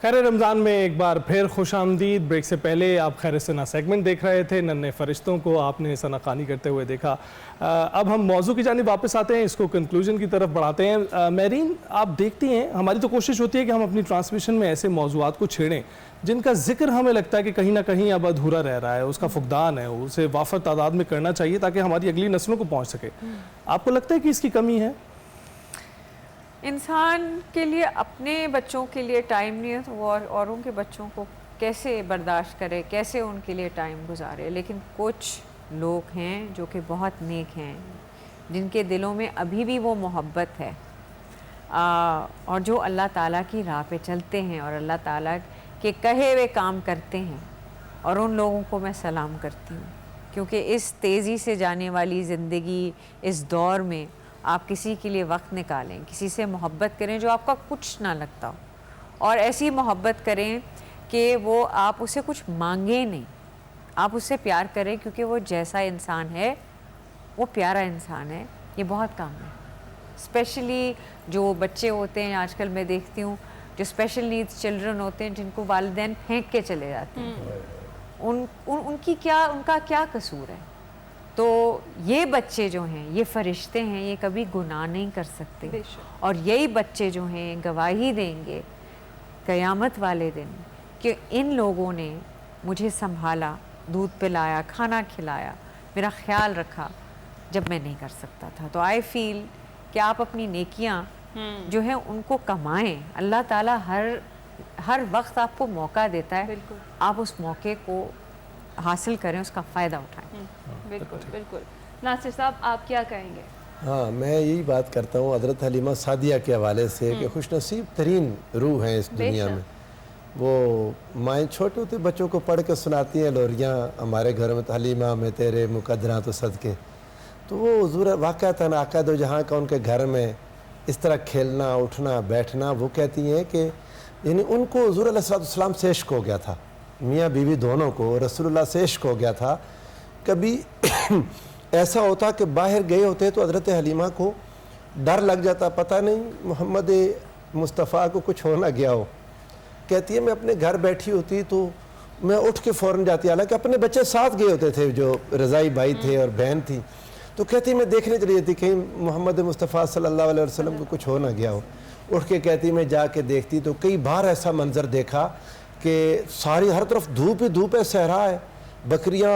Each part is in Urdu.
خیر رمضان میں ایک بار پھر خوش آمدید۔ بریک سے پہلے آپ خیر ثنا سیگمنٹ دیکھ رہے تھے، ننھے فرشتوں کو آپ نے ثنا خوانی کرتے ہوئے دیکھا۔ اب ہم موضوع کی جانب واپس آتے ہیں، اس کو کنکلوژن کی طرف بڑھاتے ہیں۔ میرین، آپ دیکھتی ہیں ہماری تو کوشش ہوتی ہے کہ ہم اپنی ٹرانسمیشن میں ایسے موضوعات کو چھیڑیں جن کا ذکر ہمیں لگتا ہے کہ کہیں نہ کہیں اب ادھورا رہ رہا ہے، اس کا فقدان ہے، اسے وافر تعداد میں کرنا چاہیے تاکہ ہماری اگلی نسلوں کو پہنچ سکے۔ آپ کو لگتا ہے کہ اس کی کمی ہے؟ انسان کے لیے اپنے بچوں کے لیے ٹائم نہیں ہے تو وہ اوروں کے بچوں کو کیسے برداشت کرے، کیسے ان کے لیے ٹائم گزارے۔ لیکن کچھ لوگ ہیں جو کہ بہت نیک ہیں، جن کے دلوں میں ابھی بھی وہ محبت ہے، اور جو اللہ تعالیٰ کی راہ پہ چلتے ہیں اور اللہ تعالیٰ کے کہے ہوئے کام کرتے ہیں، اور ان لوگوں کو میں سلام کرتی ہوں، کیونکہ اس تیزی سے جانے والی زندگی، اس دور میں آپ کسی کے لیے وقت نکالیں، کسی سے محبت کریں جو آپ کا کچھ نہ لگتا ہو، اور ایسی محبت کریں کہ وہ آپ اسے کچھ مانگیں نہیں، آپ اس سے پیار کریں، کیونکہ وہ جیسا انسان ہے وہ پیارا انسان ہے۔ یہ بہت کام ہے، اسپیشلی جو بچے ہوتے ہیں آج کل میں دیکھتی ہوں جو اسپیشل نیڈس چلڈرن ہوتے ہیں، جن کو والدین پھینک کے چلے جاتے ہیں، ان کا کیا قصور ہے؟ تو یہ بچے جو ہیں یہ فرشتے ہیں، یہ کبھی گناہ نہیں کر سکتے، اور یہی بچے جو ہیں گواہی دیں گے قیامت والے دن کہ ان لوگوں نے مجھے سنبھالا، دودھ پلایا، کھانا کھلایا، میرا خیال رکھا جب میں نہیں کر سکتا تھا۔ تو آئی فیل کہ آپ اپنی نیکیاں جو ہیں ان کو کمائیں۔ اللہ تعالیٰ ہر وقت آپ کو موقع دیتا ہے، آپ اس موقع کو حاصل کریں، اس کا فائدہ اٹھائیں۔ بالکل بالکل۔ ناصر صاحب آپ کیا کہیں گے؟ ہاں، میں یہی بات کرتا ہوں حضرت حلیمہ سعدیہ کے حوالے سے کہ خوش نصیب ترین روح ہیں اس دنیا میں۔ وہ مائیں چھوٹے ہوتے بچوں کو پڑھ کے سناتی ہیں لوریاں ہمارے گھر میں، حلیمہ میں تیرے مقدراں تو صدقے، تو وہ حضور واقعتاً آقا دو جہاں کا ان کے گھر میں اس طرح کھیلنا اٹھنا بیٹھنا، وہ کہتی ہیں کہ یعنی ان کو حضور علیہ السلام سے عشق ہو گیا تھا، میاں بیوی دونوں کو رسول اللہ سے عشق ہو گیا تھا۔ کبھی ایسا ہوتا کہ باہر گئے ہوتے تو حضرت حلیمہ کو ڈر لگ جاتا، پتہ نہیں محمد مصطفیٰ کو کچھ ہو نہ گیا ہو۔ کہتی ہے میں اپنے گھر بیٹھی ہوتی تو میں اٹھ کے فوراً جاتی، حالانکہ اپنے بچے ساتھ گئے ہوتے تھے جو رضائی بھائی تھے اور بہن تھی، تو کہتی میں دیکھنے چلی جاتی کہیں محمد مصطفیٰ صلی اللہ علیہ وسلم کو کچھ ہو نہ گیا ہو۔ اٹھ کے کہتی میں جا کے دیکھتی تو کئی بار ایسا منظر دیکھا کہ ساری ہر طرف دھوپ ہی دھوپ ہے، صحرا ہے، بکریاں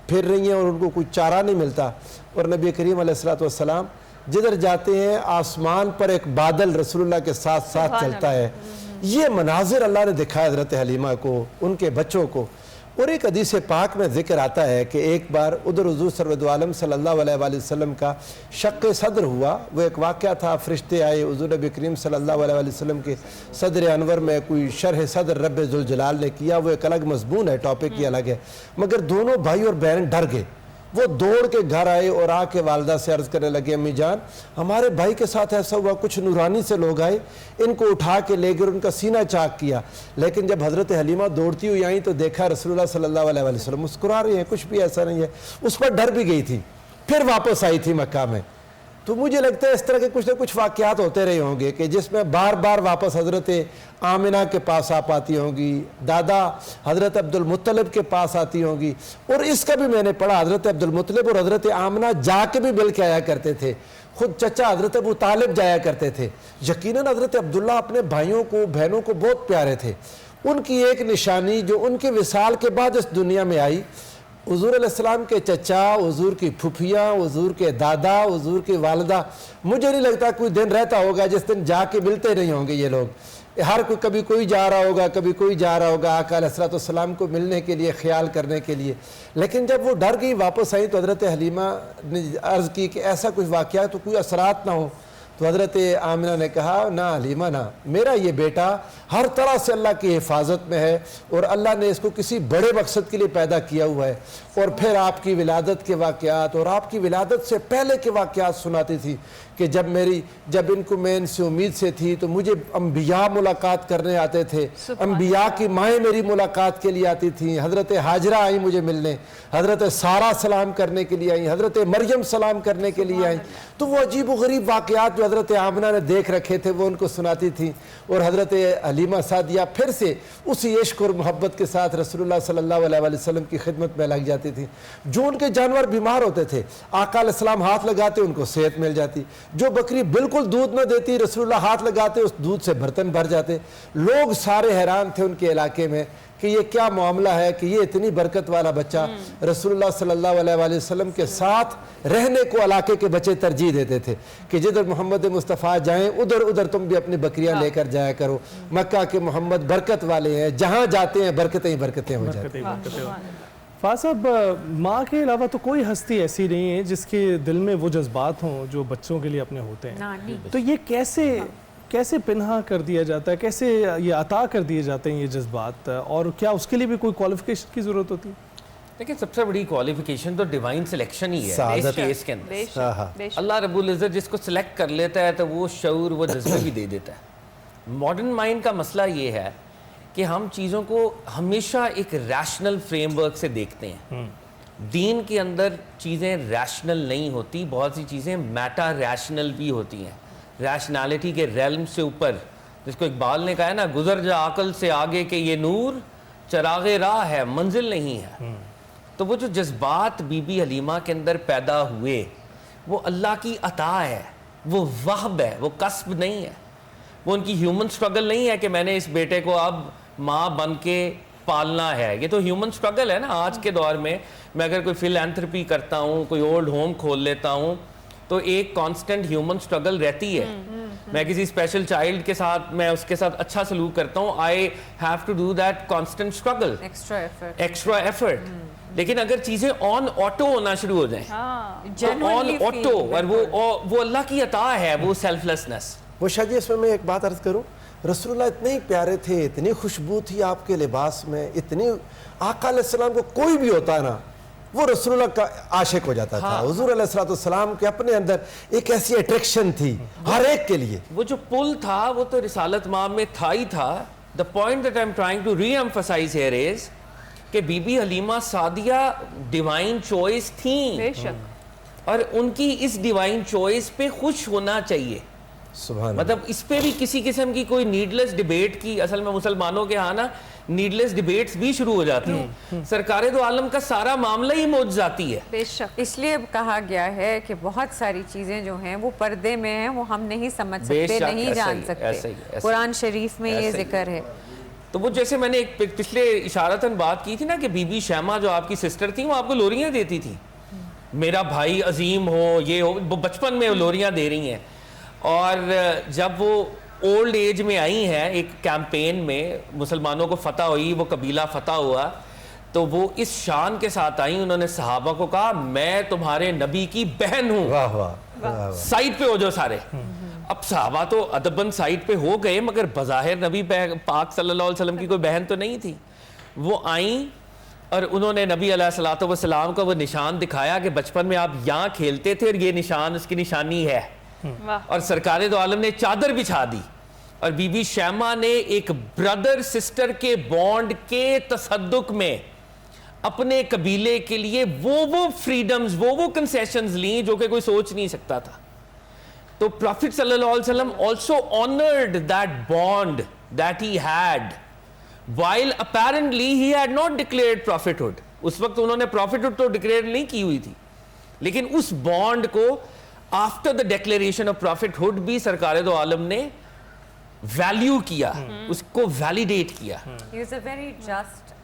پھر رہی ہیں اور ان کو کوئی چارہ نہیں ملتا، اور نبی کریم علیہ السلام جدھر جاتے ہیں آسمان پر ایک بادل رسول اللہ کے ساتھ ساتھ چلتا ہے۔ یہ مناظر اللہ نے دکھایا حضرت حلیمہ کو، ان کے بچوں کو۔ اور ایک حدیث پاک میں ذکر آتا ہے کہ ایک بار ادھر حضور سرور دو عالم صلی اللہ علیہ وآلہ وسلم کا شق صدر ہوا، وہ ایک واقعہ تھا، فرشتے آئے حضور نبی کریم صلی اللہ علیہ وآلہ وسلم کے صدر انور میں کوئی شرح صدر رب ذوالجلال نے کیا، وہ ایک الگ مضمون ہے، ٹاپک ہی الگ ہے، مگر دونوں بھائی اور بہن ڈر گئے۔ وہ دوڑ کے گھر آئے اور آ کے والدہ سے عرض کرنے لگے امی جان ہمارے بھائی کے ساتھ ایسا ہوا، کچھ نورانی سے لوگ آئے، ان کو اٹھا کے لے گئے، ان کا سینہ چاک کیا، لیکن جب حضرت حلیمہ دوڑتی ہوئی آئیں تو دیکھا رسول اللہ صلی اللہ علیہ وسلم مسکرا رہے ہیں، کچھ بھی ایسا نہیں ہے۔ اس پر ڈر بھی گئی تھی، پھر واپس آئی تھی مکہ میں۔ تو مجھے لگتا ہے اس طرح کے کچھ نہ کچھ واقعات ہوتے رہے ہوں گے کہ جس میں بار بار واپس حضرت آمنہ کے پاس آ پاتی ہوں گی، دادا حضرت عبد المطلب کے پاس آتی ہوں گی، اور اس کا بھی میں نے پڑھا حضرت عبد المطلب اور حضرت آمنہ جا کے بھی مل کے آیا کرتے تھے، خود چچا حضرت ابو طالب جایا کرتے تھے۔ یقیناً حضرت عبداللہ اپنے بھائیوں کو بہنوں کو بہت پیارے تھے۔ ان کی ایک نشانی جو ان کے وصال کے بعد اس دنیا میں آئی، حضور علیہ السلام کے چچا، حضور کی پھپھیاں، حضور کے دادا، حضور کی والدہ، مجھے نہیں لگتا کوئی دن رہتا ہوگا جس دن جا کے ملتے نہیں ہوں گے یہ لوگ۔ ہر کوئی کبھی کوئی جا رہا ہوگا، کبھی کوئی جا رہا ہوگا آقا علیہ السلام کو ملنے کے لیے، خیال کرنے کے لیے، لیکن جب وہ ڈر گئی واپس آئی تو حضرت حلیمہ نے عرض کی کہ ایسا کچھ واقعہ تو کوئی اثرات نہ ہو، تو حضرت آمنہ نے کہا نہ حلیمہ نہ، میرا یہ بیٹا ہر طرح سے اللہ کی حفاظت میں ہے، اور اللہ نے اس کو کسی بڑے مقصد کے لیے پیدا کیا ہوا ہے۔ اور پھر آپ کی ولادت کے واقعات اور آپ کی ولادت سے پہلے کے واقعات سناتی تھی کہ جب ان کو میں ان سے امید سے تھی تو مجھے انبیاء ملاقات کرنے آتے تھے، انبیاء کی مائیں میری ملاقات کے لیے آتی تھیں، حضرت ہاجرہ آئیں مجھے ملنے، حضرت سارہ سلام کرنے کے لیے آئیں، حضرت مریم سلام کرنے کے لیے آئیں۔ تو وہ عجیب و غریب واقعات جو حضرت آمنہ نے دیکھ رکھے تھے وہ ان کو سناتی تھیں، اور حضرت حلیمہ سعدیہ پھر سے اسی عشق اور محبت کے ساتھ رسول اللہ صلی اللہ علیہ وسلم کی خدمت میں لگ جاتی تھیں۔ جو ان کے جانور بیمار ہوتے تھے آقا علیہ السلام ہاتھ لگاتے ان کو صحت مل جاتی، جو بکری بالکل دودھ نہ دیتی رسول اللہ ہاتھ لگاتے اس دودھ سے برتن بھر جاتے۔ لوگ سارے حیران تھے ان کے علاقے میں کہ یہ کیا معاملہ ہے کہ یہ اتنی برکت والا بچہ رسول اللہ صلی اللہ علیہ وآلہ وسلم کے ساتھ رہنے کو علاقے کے بچے ترجیح دیتے تھے کہ جدھر محمد مصطفیٰ جائیں ادھر تم بھی اپنی بکریاں لے کر جایا کرو، مکہ کے محمد برکت والے ہیں، جہاں جاتے ہیں برکتیں ہی برکتیں ہو جاتی ہیں۔ فاضل صاحب، ماں کے علاوہ تو کوئی ہستی ایسی نہیں ہے جس کے دل میں وہ جذبات ہوں جو بچوں کے لیے اپنے ہوتے ہیں، تو یہ کیسے پنہا کر دیا جاتا ہے، کیسے یہ عطا کر دیے جاتے ہیں یہ جذبات، اور کیا اس کے لیے بھی کوئی کوالیفیکیشن کی ضرورت ہوتی ہے؟ لیکن سب سے بڑی کوالیفیکیشن تو ڈیوائن سلیکشن ہی ہے اس کیس کے اندر۔ اللہ رب العزت جس کو سلیکٹ کر لیتا ہے تو وہ شعور وہ جذبہ بھی دے دیتا ہے۔ ماڈرن مائنڈ کا مسئلہ یہ ہے کہ ہم چیزوں کو ہمیشہ ایک ریشنل فریم ورک سے دیکھتے ہیں۔ دین کے اندر چیزیں ریشنل نہیں ہوتی، بہت سی چیزیں میٹا ریشنل بھی ہوتی ہیں، ریشنالٹی کے ریلم سے اوپر، جس کو اقبال نے کہا ہے نا، گزر جا عقل سے آگے کہ یہ نور چراغ راہ ہے منزل نہیں ہے۔ تو وہ جو جذبات بی بی حلیمہ کے اندر پیدا ہوئے وہ اللہ کی عطا ہے، وہ وہب ہے، وہ کسب نہیں ہے، وہ ان کی ہیومن سٹرگل نہیں ہے کہ میں نے اس بیٹے کو اب ماں بن کے پالنا ہے۔ یہ تو ہیومن سٹرگل ہے نا۔ آج کے دور میں اگر کوئی فلانتھرپی کرتا ہوں، کوئی اولڈ ہوم کھول لیتا ہوں، تو ایک کانسٹنٹ ہیومن سٹرگل رہتی ہے۔ میں کسی اسپیشل چائلڈ کے ساتھ میں اس کے ساتھ اچھا سلوک کرتا ہوں، I have to do that constant struggle, extra effort. لیکن اگر چیزیں آن آٹو ہونا شروع ہو جائیں، آن آٹو، اور وہ اللہ کی عطا ہے، وہ سیلف لیسنس۔ وہ شاہ جی اس میں ایک بات عرض کروں، رسول اللہ اتنے ہی پیارے تھے، اتنی خوشبو تھی آپ کے لباس میں، اتنی آقا علیہ السلام کو کوئی بھی ہوتا ہے نا وہ رسول اللہ کا عاشق ہو جاتا تھا۔ حضور علیہ السلام کے اپنے اندر ایک ایسی اٹریکشن تھی ہر ایک کے لیے۔ وہ جو پل تھا وہ تو رسالت مآب میں تھا ہی تھا۔ The point that I'm trying to re-emphasize here is کہ Bibi Halima Sadia divine choice تھیں، بے شک، اور ان کی اس ڈیوائن چوائس پہ خوش ہونا چاہیے۔ سبحان مطلب اس پہ بھی کسی قسم کی کوئی نیڈلیس ڈیبیٹ کی، اصل میں مسلمانوں کے ہاں نا نیڈلیس ڈیبیٹس بھی شروع ہو جاتی ہیں۔ سرکار دو عالم کا سارا معاملہ ہی معجزاتی ہے۔ بے شک، اس لیے کہا گیا ہے کہ بہت ساری چیزیں جو ہیں وہ پردے میں ہیں، وہ ہم نہیں سمجھ سکتے، نہیں جان سکتے۔ قرآن شریف میں یہ ذکر ہے۔ تو وہ جیسے میں نے ایک پچھلے اشارتاً بات کی تھی نا کہ بی بی شیمہ جو آپ کی سسٹر تھی وہ آپ کو لوریاں دیتی تھی، میرا بھائی عظیم ہو، یہ ہو، وہ بچپن میں لوریاں دے رہی ہیں۔ اور جب وہ اولڈ ایج میں آئی ہیں ایک کیمپین میں، مسلمانوں کو فتح ہوئی، وہ قبیلہ فتح ہوا، تو وہ اس شان کے ساتھ آئیں، انہوں نے صحابہ کو کہا میں تمہارے نبی کی بہن ہوں، واہ واہ، سائٹ پہ ہو جو سارے۔ اب صحابہ تو ادباً سائٹ پہ ہو گئے، مگر بظاہر نبی پاک صلی اللہ علیہ وسلم کی کوئی بہن تو نہیں تھی۔ وہ آئیں اور انہوں نے نبی علیہ الصلوۃ والسلام کا وہ نشان دکھایا کہ بچپن میں آپ یہاں کھیلتے تھے اور یہ نشان اس کی نشانی ہے، اور سرکار دو عالم نے چادر بچھا دی، اور بی بی شیمہ نے ایک بردر سسٹر کے بانڈ کے تصدق میں اپنے قبیلے کے لیے وہ فریڈمز، وہ کنسیشنز لیں جو کہ کوئی سوچ نہیں سکتا تھا۔ تو پروفٹ صلی اللہ علیہ وسلم also honored that bond that he had while apparently he had not declared prophethood۔ اس وقت انہوں نے prophethood تو ڈکلیئر نہیں کی ہوئی تھی، لیکن اس بانڈ کو after the declaration of prophethood بھی سرکار دو عالم نے ویلیو کیا، اس کو ویلیڈیٹ کیا۔ He was a very just,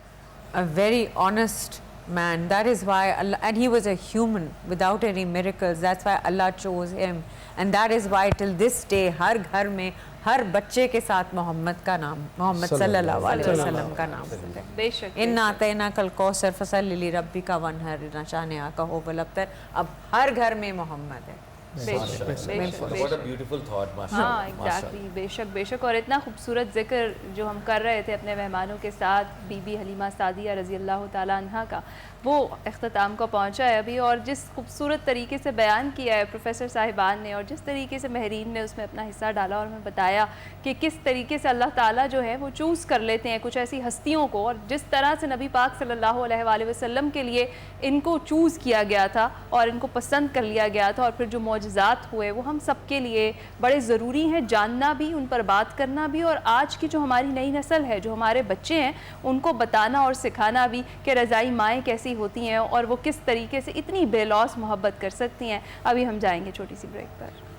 a very honest man. That is why Allah, and he was a human without any miracles. That's why Allah chose him. And that is why till this day ہر گھر میں ہر بچے کے ساتھ محمد کا نام، محمد صلی اللہ علیہ وسلم کا نام ہوتا ہے۔ بے شک، اِنَّا أَعْطَيْنَاكَ الْكَوْثَرَ فَصَلِّ لِرَبِّكَ وَانْحَرْ نہ شانئک هو الابتر۔ اب ہر گھر میں محمد ہے۔ بے شک، بے شک، بے What a شک۔ beautiful thought، ہاں ماشاءاللہ۔ ایگزیکٹلی، بے شک بے شک۔ اور اتنا خوبصورت ذکر جو ہم کر رہے تھے اپنے مہمانوں کے ساتھ بی بی حلیمہ سعدیہ رضی اللہ تعالیٰ عنہا کا، وہ اختتام کو پہنچا ہے ابھی، اور جس خوبصورت طریقے سے بیان کیا ہے پروفیسر صاحبان نے، اور جس طریقے سے ماہرین نے اس میں اپنا حصہ ڈالا، اور ہمیں بتایا کہ کس طریقے سے اللہ تعالیٰ جو ہے وہ چوز کر لیتے ہیں کچھ ایسی ہستیوں کو، اور جس طرح سے نبی پاک صلی اللہ علیہ وآلہ وسلم کے لیے ان کو چوز کیا گیا تھا اور ان کو پسند کر لیا گیا تھا، اور پھر جو معجزات ہوئے وہ ہم سب کے لیے بڑے ضروری ہیں جاننا بھی, ان پر بات کرنا بھی, اور آج کی جو ہماری نئی نسل ہے, جو ہمارے بچے ہیں, ان کو بتانا اور سکھانا بھی کہ رضائی مائیں کیسی ہوتی ہیں اور وہ کس طریقے سے اتنی بے لوث محبت کر سکتی ہیں. ابھی ہم جائیں گے چھوٹی سی بریک پر.